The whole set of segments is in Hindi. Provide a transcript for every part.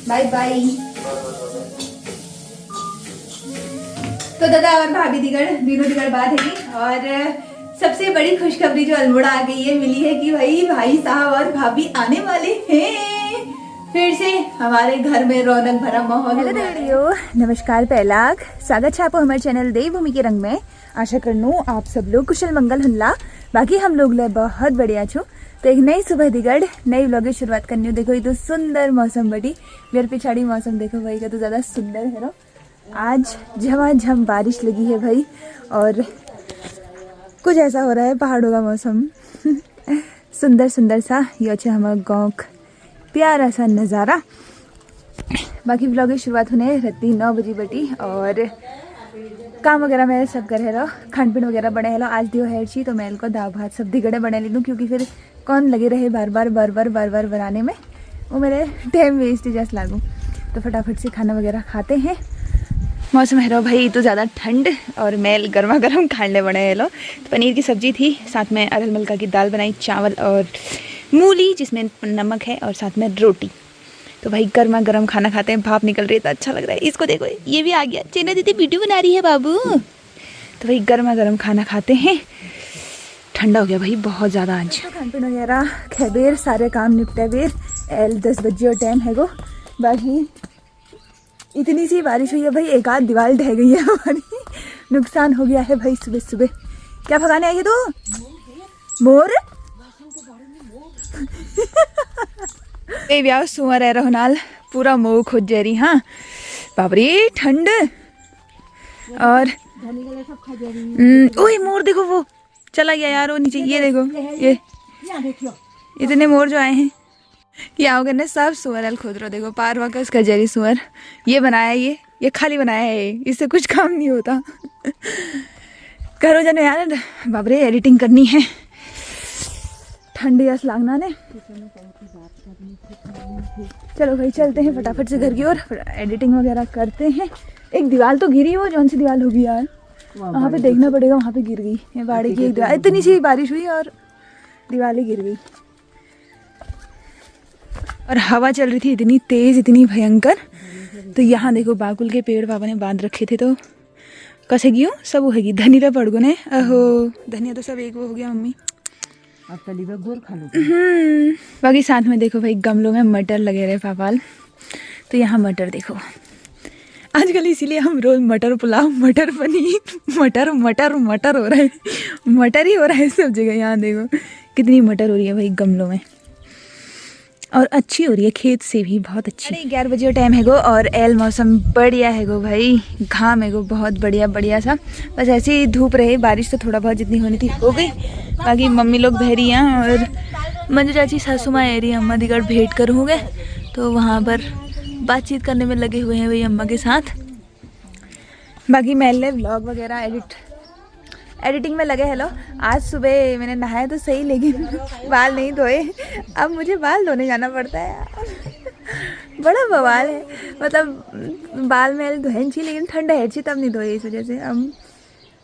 Bye bye. तो दादा और भाभी दिनों दिगड़ बात है और सबसे बड़ी खुशखबरी जो अल्मोड़ा आ गई है मिली है कि भाई साहब और भाभी आने वाले हैं। फिर से हमारे घर में रौनक भरा माहौल हो गया। नमस्कार पहलाग स्वागत है आपको हमारे चैनल देवभूमि के रंग में। आशा करनू आप सब लोग कुशल मंगल हुल्ला। बाकी हम लोग ले बहुत बढ़िया छो। तो एक नई सुबह दिगड़ नई व्लॉग की शुरुआत करनी हो। देखो ये तो सुंदर मौसम बड़ी मेरे पिछाड़ी मौसम देखो भाई का तो ज़्यादा सुंदर है ना। आज झमाझम बारिश लगी है भाई और कुछ ऐसा हो रहा है पहाड़ों का मौसम सुंदर सुंदर सा ये अच्छा हमारा गाँव प्यारा सा नज़ारा। बाकी व्लॉग की शुरुआत होने राती 9 बजे बटी और काम वगैरह मैं सब करे रहो। खान पीन वगैरह बने हेलो आज दियो है छी तो मैं इनको दाल भात सब दिगड़े बना ले लूँ क्योंकि फिर कौन लगे रहे बार बार बनाने में वो मेरे टाइम वेस्ट जैसा लागू। तो फटाफट से खाना वगैरह खाते हैं। मौसम है रो भाई तो ज़्यादा ठंड और मैं गर्मा गर्म खाने बने हेलो। तो पनीर की सब्जी थी साथ में अरहर मलका की दाल बनाई चावल और मूली जिसमें नमक है और साथ में रोटी। तो भाई गर्मा गर्म खाना खाते हैं। भाप निकल रही है तो अच्छा लग रहा है। इसको देखो ये भी आ गया चेना दीदी वीडियो बना रही है बाबू। तो भाई गर्मा गर्म खाना खाते हैं। ठंडा हो गया भाई बहुत ज़्यादा आज। तो खान पीन वगैरह खेबेर सारे काम निपटे बेर 10 बजे और टाइम है गो। बाकी इतनी सी बारिश हुई है भाई एक आध दीवार ढह गई है हमारी। नुकसान हो गया है भाई सुबह सुबह। क्या भगाने आई है तू मोर ए ब्याह सुअर है रोहनाल पूरा मोह खोज जा रही। हाँ बाबरी ठंड और ओए मोर देखो वो चला गया यार वो नीचे। ये देखो ये इतने मोर जो आए हैं ये आओगे ना सब सुअर खोद रहा। देखो पारवा का इसका जरी सुअर ये बनाया ये खाली बनाया है इससे कुछ काम नहीं होता। करो जाने यार बाबरे एडिटिंग करनी है ठंडी ऐसा लागना ने। चलो भाई चलते हैं फटाफट से घर की ओर एडिटिंग वगैरह करते हैं। एक दीवार तो गिरी हो कौन सी दीवार होगी यार वहाँ पे देखना पड़ेगा। वहाँ पे गिर गई ये बाड़ी की एक दीवार। इतनी सी बारिश हुई और दीवार ही गिर गई और हवा चल रही थी इतनी तेज इतनी भयंकर। तो यहाँ देखो बाकुल के पेड़ पापा ने बांध रखे थे तो कैसे गई सब वो हैगी धनिया पड़ गो ने। अहो धनिया तो सब एक वो हो गया मम्मी अब गोर खा लो। बाकी साथ में देखो भाई गमलों में मटर लगे रहे पापाल। तो यहाँ मटर देखो आजकल इसीलिए हम रोज मटर पुलाव मटर पनीर मटर मटर मटर हो रहा है मटर ही हो रहा है सब जगह। यहाँ देखो कितनी मटर हो रही है भाई गमलों में और अच्छी हो रही है खेत से भी बहुत अच्छी। 11 बजे टाइम है गो और एल मौसम बढ़िया है गो भाई घाम है गो बहुत बढ़िया सा। बस ऐसे ही धूप रहे बारिश तो थोड़ा बहुत जितनी होनी थी हो गई। बाकी मम्मी लोग बह रही हैं और मंजू चाची सासू माँ रही अम्मा दिगड़ भेंट कर होंगे तो वहाँ पर बातचीत करने में लगे हुए हैं भाई अम्मा के साथ। बाकी मैं व्लॉग वगैरह एडिटिंग में लगे। हेलो आज सुबह मैंने नहाया तो सही लेकिन बाल नहीं धोए। अब मुझे बाल धोने जाना पड़ता है बड़ा बवाल है। मतलब बाल में धोए छी लेकिन ठंड है छी तब नहीं धोए इस वजह से। अब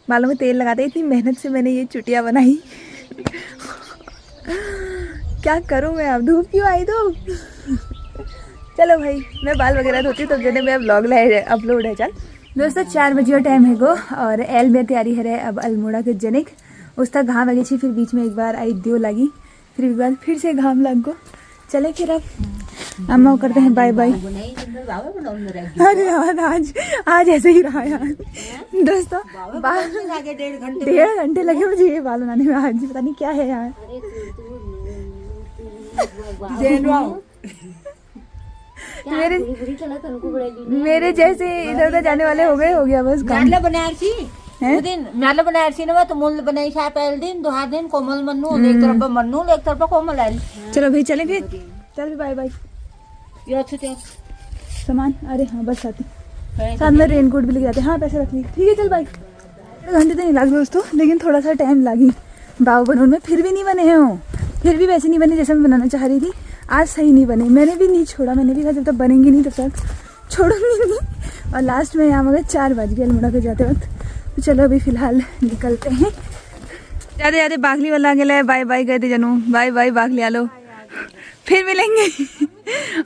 बालों में तेल लगाते इतनी मेहनत से मैंने ये चुटिया बनाई क्या करूँ मैं अब धूप क्यों आई तो। चलो भाई मैं बाल वगैरह धोती तब जने मैं व्लॉग अपलोड है। चल दोस्तों 4 बजे टाइम है गो और एल में तैयारी है अब अल्मोड़ा के जनिक उस तक घाम लगी थी। फिर बीच में एक बार आई दियो लगी फिर एक बार फिर से घाम लग गो। चले फिर अब अम्मा करते हैं बाय बाय। अरे यार आज ऐसे ही रहा यार दोस्तों 1.5 घंटे लगे मुझे ये बाल बनाने में। आज पता नहीं क्या है यार मेरे जैसे इधर उधर जाने वाले हो गया बस काम। म्याला बनाया सी ना तो मूल बनाई सा पहले दिन दोहा दिन कोमल मन्नू एक तरफ मन्नू एक तरफ कोमल आई। चलो भाई चले फिर चल बाय बाय। सामान अरे हाँ बस आती साथ में रेनकोट भी लेके जाते हैं। हाँ पैसे रख ली ठीक है चल बाय। घंटे तो नहीं लगे दोस्तों लेकिन थोड़ा सा टाइम लगी बाव बनने में। फिर भी नहीं बने हैं वो फिर भी वैसे नहीं बने जैसे मैं बनाना चाह रही थी। आज सही नहीं बने मैंने भी नहीं छोड़ा। मैंने भी कहा जब तक बनेंगे नहीं तब तक छोड़ूंगी नहीं। और लास्ट में यहाँ मगर 4 बज गए अल्मोड़ा के जाते वक्त। तो चलो अभी फिलहाल निकलते हैं। जाते जाते बागली वाला आ गया बाय बाय कहते जनू बाय बाय बागली आलो फिर मिलेंगे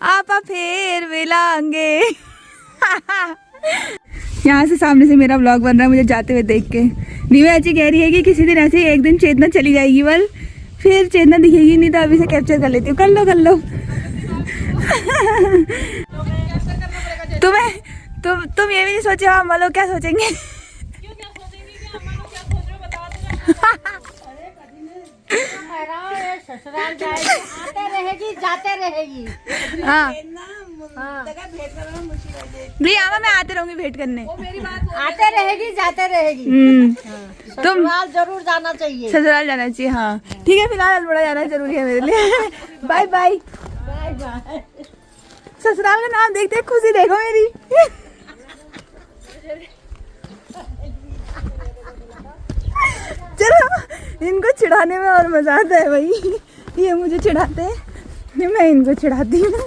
आपा फिर मिलेंगे। यहाँ से सामने से मेरा व्लॉग बन रहा है मुझे जाते हुए देख के। नीवे अच्छी कह रही है कि किसी दिन ऐसे ही एक दिन चेतना चली जाएगी, बल फिर चेतना दिखेगी नहीं, तो अभी से कैप्चर कर लेती हूँ। कर लो कर लो। तुम ये भी नहीं सोचे हम लोग क्या सोचेंगे। ससुराल जाएगी, आते रहेगी जाते रहेगी। हाँ हाँ। भैया मैं आते रहूंगी भेंट करने। आते रहेगी जाते रहेगी। तुम ससुराल जरूर जाना चाहिए। ससुराल जाना चाहिए। हाँ ठीक है, फिलहाल अल्मोड़ा जाना जरूरी है मेरे लिए। Bye bye. Bye bye. ससुराल का नाम देखते खुशी देखो मेरी। चलो इनको चिढ़ाने में और मजा आता है भाई। ये मुझे चिढ़ाते हैं, मैं इनको चिढ़ाती हूँ।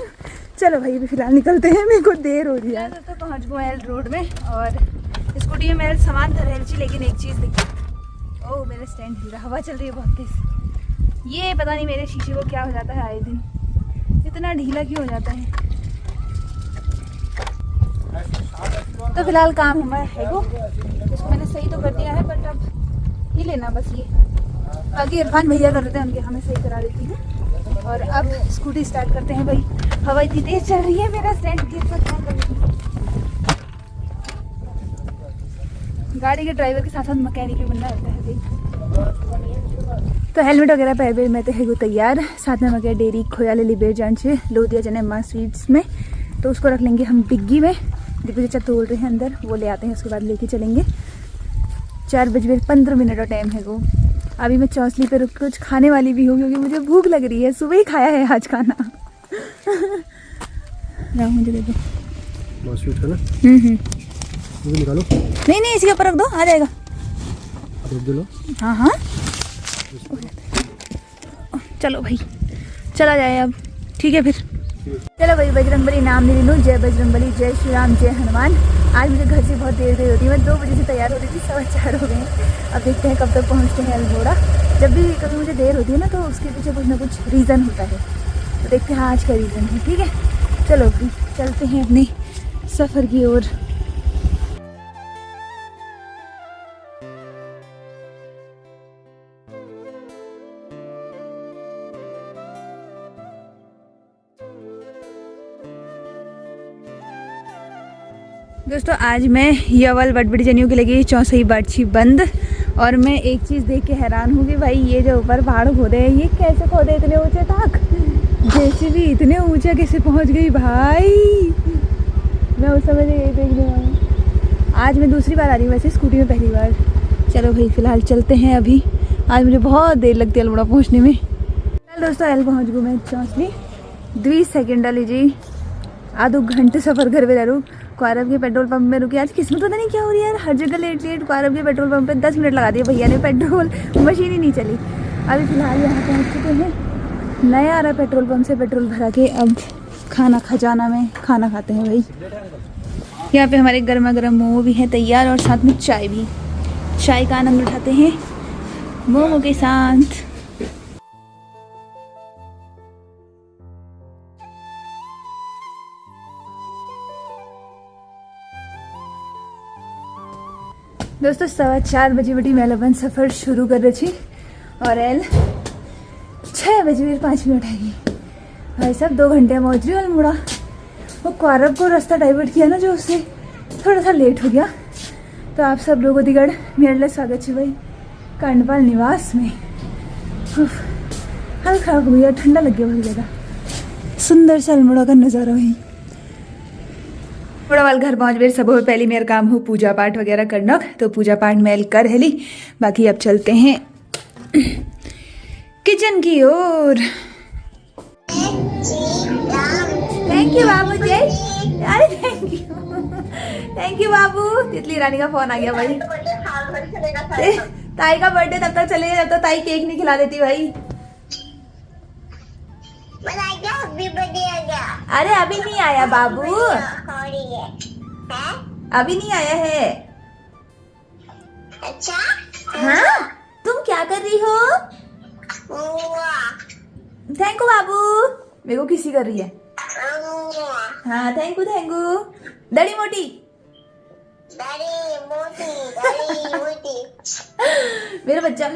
चलो भाई अभी फिलहाल निकलते हैं, मेरे को देर हो रही है। तो पहुँच गए एल रोड में और स्कूटी में मेरा सामान था रेलची, लेकिन एक चीज़ दिखी। ओह मेरा स्टैंड हिल रहा, हवा चल रही है बहुत तेज। ये पता नहीं मेरे शीशे को क्या हो जाता है आए दिन, इतना ढीला क्यों हो जाता है। तो फिलहाल काम हमारा है वो, इसको मैंने सही तो कर दिया है, बट अब ही लेना बस ये। बाकी इरफान भैया कर रहे थे उनके, हमें सही करा देती है। और अब स्कूटी स्टार्ट करते हैं भाई, हवा इतनी तेज चल रही है मेरा स्टैंड गिर सकता है। गाड़ी के ड्राइवर के साथ साथ मैकेनिक भी बनना होता है भाई। तो हेलमेट वगैरह पहले मैं तो है तैयार, साथ में मगर डेरी खोया ले लिबेर जान से लो दिया जने माँ स्वीट्स में, तो उसको रख लेंगे हम डिग्गी में। दीपू चाचा तोड़ रहे हैं अंदर, वो ले आते हैं, उसके बाद लेके चलेंगे। 4 बजे 15 मिनट का टाइम है वो। अभी मैं चौसली पे रुक कुछ खाने वाली भी हूँ क्योंकि मुझे भूख लग रही है, सुबह ही खाया है आज खाना। राव मुझे दे दो। स्वीट है ना? मुझे निकालो। नहीं नहीं इसके ऊपर रख दो, आ जाएगा। रख दो लो। हाँ हाँ चलो भाई चला जाए अब, ठीक है फिर। चलो भाई बजरंगबली नाम नहीं लूँ, जय बजरंगबली, जय श्री राम, जय हनुमान। आज मुझे घर से बहुत देर होती है, मैं 2 बजे से तैयार हो रही थी, 4:15 हो गए हैं। अब देखते हैं कब तक पहुँचते हैं अल्मोड़ा। जब भी कभी मुझे देर होती है ना, तो उसके पीछे कुछ ना कुछ रीज़न होता है, तो देखते हैं आज का रीज़न है। ठीक है चलो फिर चलते हैं अपने सफ़र की ओर। दोस्तों आज मैं यवल बटबड़ी जनियों की लगी चौसई बाटछी बंद, और मैं एक चीज़ देख के हैरान हूँ कि भाई ये जो ऊपर पहाड़ खोदे हैं, ये कैसे खोदे इतने ऊंचे तक। जैसे भी इतने ऊंचे कैसे पहुँच गई भाई, मैं उस समय से यही देखने वाली। आज मैं दूसरी बार आ रही हूँ वैसे, स्कूटी में पहली बार। चलो भाई फिलहाल चलते हैं अभी, आज मुझे बहुत देर लगती है अल्मोड़ा पहुँचने में। चल दोस्तों एल पहुँच गई मैं चौसली 20 सेकेंड लीजिए, आधो घंटे सफ़र घर पे रू। क्वारब के पेट्रोल पंप में रुकी, आज किस्मत पता नहीं क्या हो रही है यार, हर जगह लेट लेट। क्वारब के पेट्रोल पंप पे 10 मिनट लगा दिए भैया ने, पेट्रोल मशीन ही नहीं चली। अभी फिलहाल यहाँ पहुँच चुके हैं, नया आ रहा पेट्रोल पंप से पेट्रोल भरा के। अब खाना खजाना में खाना खाते हैं भाई। यहाँ पे हमारे गर्मा गर्म मोमो भी हैं तैयार, और साथ में चाय भी। चाय का आनंद उठाते हैं मोमो के साथ। दोस्तों 4:15 बजे बटी मैं अपन सफ़र शुरू कर रही थी, और एल 6 बजे 5 मिनट आएगी भाई साहब। 2 घंटे में पहुँच रही हूँ अल्मोड़ा। वो क्वारब को रास्ता डाइवर्ट किया ना जो, उससे थोड़ा सा लेट हो गया। तो आप सब लोगों दिगड़ मेरे लिए स्वागत है भाई कर्णपाल निवास में। हल्का हो गया, ठंडा लग गया बहुत ज़्यादा। सुंदर सा अल्मोड़ा का नज़ारा भाई। थोड़ा वाल घर पहुँच गए, सब पहले मेरा काम हो पूजा पाठ वगैरह करना, तो पूजा पाठ मैं कर हेली। बाकी अब चलते हैं किचन की ओर। थैंक यू बाबू, जय अरे थैंक यू बाबू। तितली रानी का फोन आ गया भाई। ताई का बर्थडे तब तक चलेगा जब तक ताई केक नहीं खिला देती भाई। अरे अभी नहीं आया बाबू, अभी नहीं आया है। अच्छा हाँ तुम क्या कर रही हो? थैंक यू बाबू। मेरे को किसी कर रही है। हाँ थैंक यू डैडी मोटी मेरा बच्चा।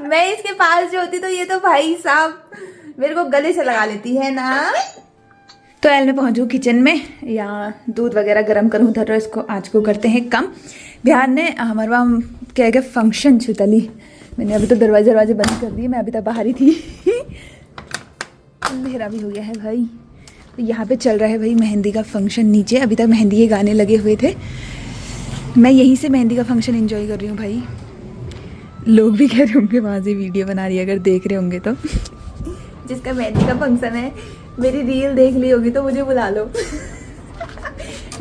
मैं इसके पास जो होती तो ये तो भाई साहब मेरे को गले से लगा लेती है ना। तो एल में पहुंचू किचन में या दूध वगैरह गर्म करूँ उधर, इसको आज को करते हैं कम। बिहार ने हमारे वहाँ क्या क्या फंक्शन छुतली, मैंने अभी तो दरवाजे बंद कर दिए, मैं अभी तक बाहर ही थी। अंधेरा भी हो गया है भाई। तो यहाँ पे चल रहा है भाई मेहंदी का फंक्शन नीचे, अभी तक मेहंदी के गाने लगे हुए थे। मैं यहीं से मेहंदी का फंक्शन एंजॉय कर रही हूँ भाई। लोग भी कह रहे होंगे वहाँ से वीडियो बना रही है, अगर देख रहे होंगे तो। जिसका मेहंदी का फंक्शन है मेरी रील देख ली होगी तो मुझे बुला लो।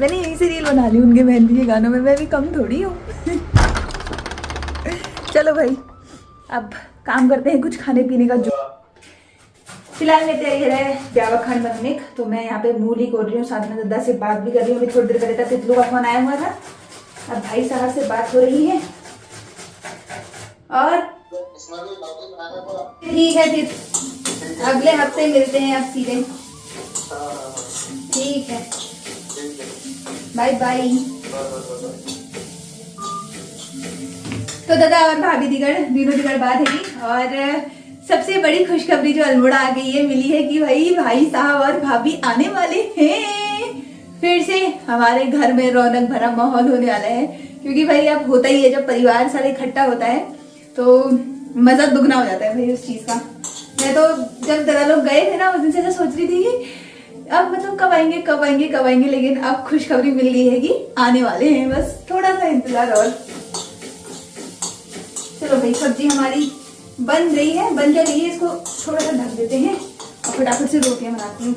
मैंने यहीं से रील बना ली उनके मेहंदी के गानों में, मैं भी कम थोड़ी हूँ। चलो भाई अब काम करते हैं कुछ खाने पीने का। जो फिलहाल मेरे तैयारी है ब्याह खान बनने का, तो मैं यहाँ पे मूली कोड़ रही हूँ, साथ में दादा से बात भी कर रही हूँ। अभी थोड़ी देर पहले तक तितलू का फोन आया हुआ था, अब भाई साहब से बात हो रही है। और ठीक है फिर अगले हफ्ते मिलते हैं अब सीधे। ठीक है बाय बाय। तो दादा और भाभी दिगड़ बात है की। और सबसे बड़ी खुशखबरी जो अल्मोड़ा आ गई है मिली है कि भाई साहब और भाभी आने वाले हैं। फिर से हमारे घर में रौनक भरा माहौल होने वाला है, क्योंकि भाई अब होता ही है जब परिवार सारे इकट्ठा होता है तो मजा दुगना हो जाता है भाई उस चीज का। मैं तो जब दादा लोग गए थे ना उस दिन से ऐसा सोच रही थी कि अब मतलब कब आएंगे, लेकिन अब खुशखबरी मिल गई है कि आने वाले हैं, बस थोड़ा सा इंतजार और। चलो भाई सब्जी हमारी बन रही है, बन जा रही है, इसको थोड़ा सा ढक देते हैं और फटाफट से रोटियां बनाती हूँ।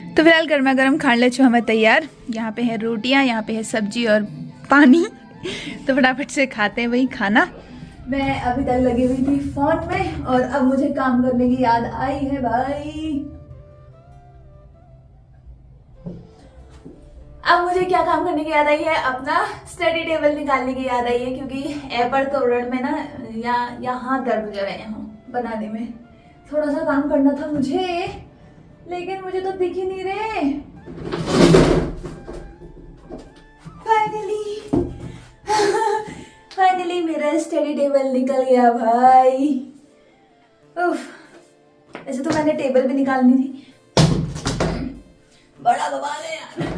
तो फिलहाल गर्मा गर्म खाने छो हमें तैयार। यहाँ पे है रोटियां, यहाँ पे है सब्जी और पानी। तो फटाफट से खाते हैं वही खाना। मैं अभी तक लगी हुई थी फोन में और अब मुझे काम करने की याद आई है भाई। अब मुझे क्या काम करने की याद आई है, अपना स्टडी टेबल निकालने की याद आई है, क्योंकि एपर तोरण में ना यहाँ दर्द जो है यहाँ बनाने में थोड़ा सा काम करना था मुझे, लेकिन मुझे तो दिख ही नहीं रहे। फाइनली मेरा स्टडी टेबल निकल गया भाई। ऐसे तो मैंने टेबल भी निकालनी थी, बड़ा बवाल है यार।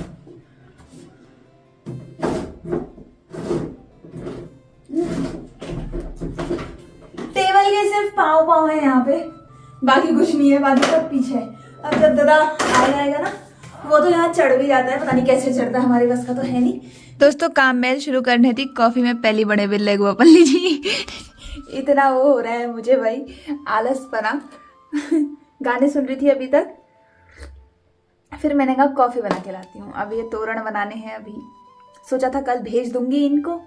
टेबल के सिर्फ पाँव है यहाँ पे, बाकी कुछ नहीं है, बाकी सब पीछे है। अब जब दादा आएगा ना वो तो यहाँ चढ़ भी जाता है, पता नहीं कैसे चढ़ता है, हमारे बस का तो है नहीं। दोस्तों काम मेल शुरू करनी थी, कॉफी में पहली बड़े बिल लगे अपन लीजिए। इतना वो हो रहा है मुझे भाई आलस पना। गाने सुन रही थी अभी तक, फिर मैंने कहा कॉफी बना के लाती हूँ। अब ये तोरण बनाने हैं, अभी सोचा था कल भेज दूंगी इनको,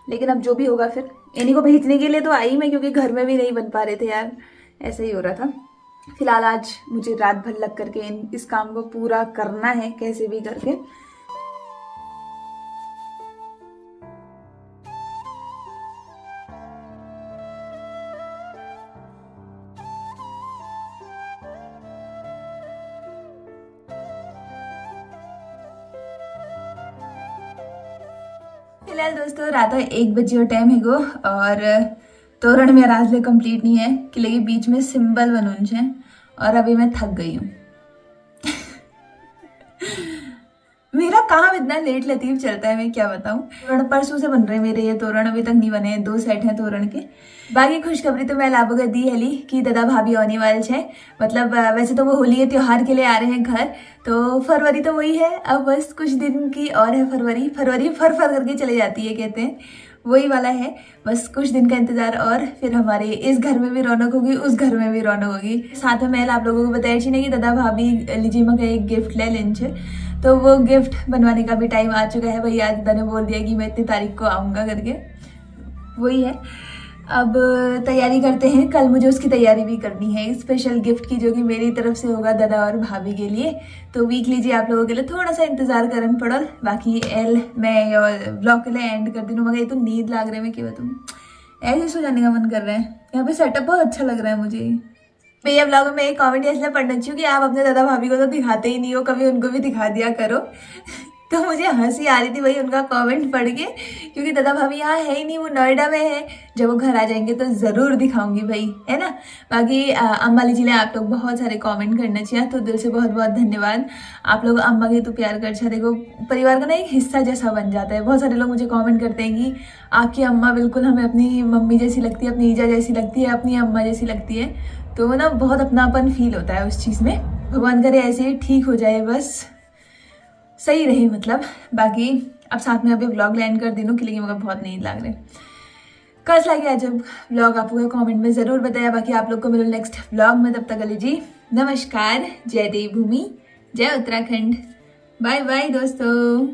लेकिन अब जो भी होगा फिर इन्हीं को भेजने के लिए तो आई मैं, क्योंकि घर में भी नहीं बन पा रहे थे यार, ऐसा ही हो रहा था। फिलहाल आज मुझे रात भर लग करके इस काम को पूरा करना है कैसे भी करके। फिलहाल दोस्तों रात 1 बजे टाइम है गो, और तोरण में राजले कंप्लीट नहीं है कि लेकिन बीच में सिंबल बनून छे, और अभी मैं थक गई हूँ। मेरा काम इतना लेट लतीफ चलता है, मैं क्या बताऊं। तोरण परसों से बन रहे मेरे ये तोरण, अभी तक नहीं बने हैं, 2 सेट हैं तोरण के। बाकी खुशखबरी तो मैं लाभ कर दी हली कि दादा भाभी आने वाले छे, मतलब वैसे तो वो होली के त्योहार के लिए आ रहे हैं घर, तो फरवरी तो वही है, अब बस कुछ दिन की और है फरवरी फर करके चले जाती है कहते हैं, वही वाला है, बस कुछ दिन का इंतजार और फिर हमारे इस घर में भी रौनक होगी, उस घर में भी रौनक होगी। साथ में मैं आप लोगों को बताया छी कि दादा भाभी लीजिए मैं एक गिफ्ट ले लें छे, तो वो गिफ्ट बनवाने का भी टाइम आ चुका है भाई। आज दादा ने बोल दिया कि मैं इतनी तारीख को आऊँगा करके, वही है। अब तैयारी करते हैं, कल मुझे उसकी तैयारी भी करनी है स्पेशल गिफ्ट की, जो कि मेरी तरफ से होगा दादा और भाभी के लिए। तो वीक लीजिए आप लोगों के लिए थोड़ा सा इंतजार करन पड़ल। बाकी एल मैं ब्लॉग के लिए एंड कर दी, मगर ये तो नींद लाग रहे में कि तुम ऐसे सो जाने का मन कर रहा है। यहाँ पे सेटअप बहुत अच्छा लग रहा है मुझे। भैया ब्लॉग में एक कॉमेडी इसलिए पढ़ना चाहिए कि आप अपने दादा भाभी को तो दिखाते ही नहीं हो, कभी उनको भी दिखा दिया करो। तो मुझे हंसी आ रही थी भाई उनका कमेंट पढ़ के, क्योंकि दादा भाभी यहाँ है ही नहीं, वो नोएडा में है। जब वो घर आ जाएंगे तो ज़रूर दिखाऊंगी भाई, है ना। बाकी अम्मा लीजिए आप लोग बहुत सारे कमेंट करना चाहिए, तो दिल से बहुत बहुत धन्यवाद। आप लोग अम्मा के तो प्यार कर छा, देखो परिवार का ना एक हिस्सा जैसा बन जाता है। बहुत सारे लोग मुझे कॉमेंट करते हैं कि आपकी अम्मा बिल्कुल हमें अपनी मम्मी जैसी लगती है, अपनी ईजा जैसी लगती है, अपनी अम्मा जैसी लगती है। तो वो ना बहुत अपनापन फील होता है उस चीज़ में। भगवान करे ऐसे ही ठीक हो जाए, बस सही रहे मतलब। बाकी अब साथ में अभी व्लॉग लैंड कर देनू कि, लेकिन मुझे बहुत नींद लग रही। कैसा लगे आज व्लॉग आप लोगों को कमेंट में ज़रूर बताया। बाकी आप लोग को मिलो नेक्स्ट व्लॉग में, तब तक के लिए जी नमस्कार, जय देवभूमि, जय उत्तराखंड, बाय बाय दोस्तों।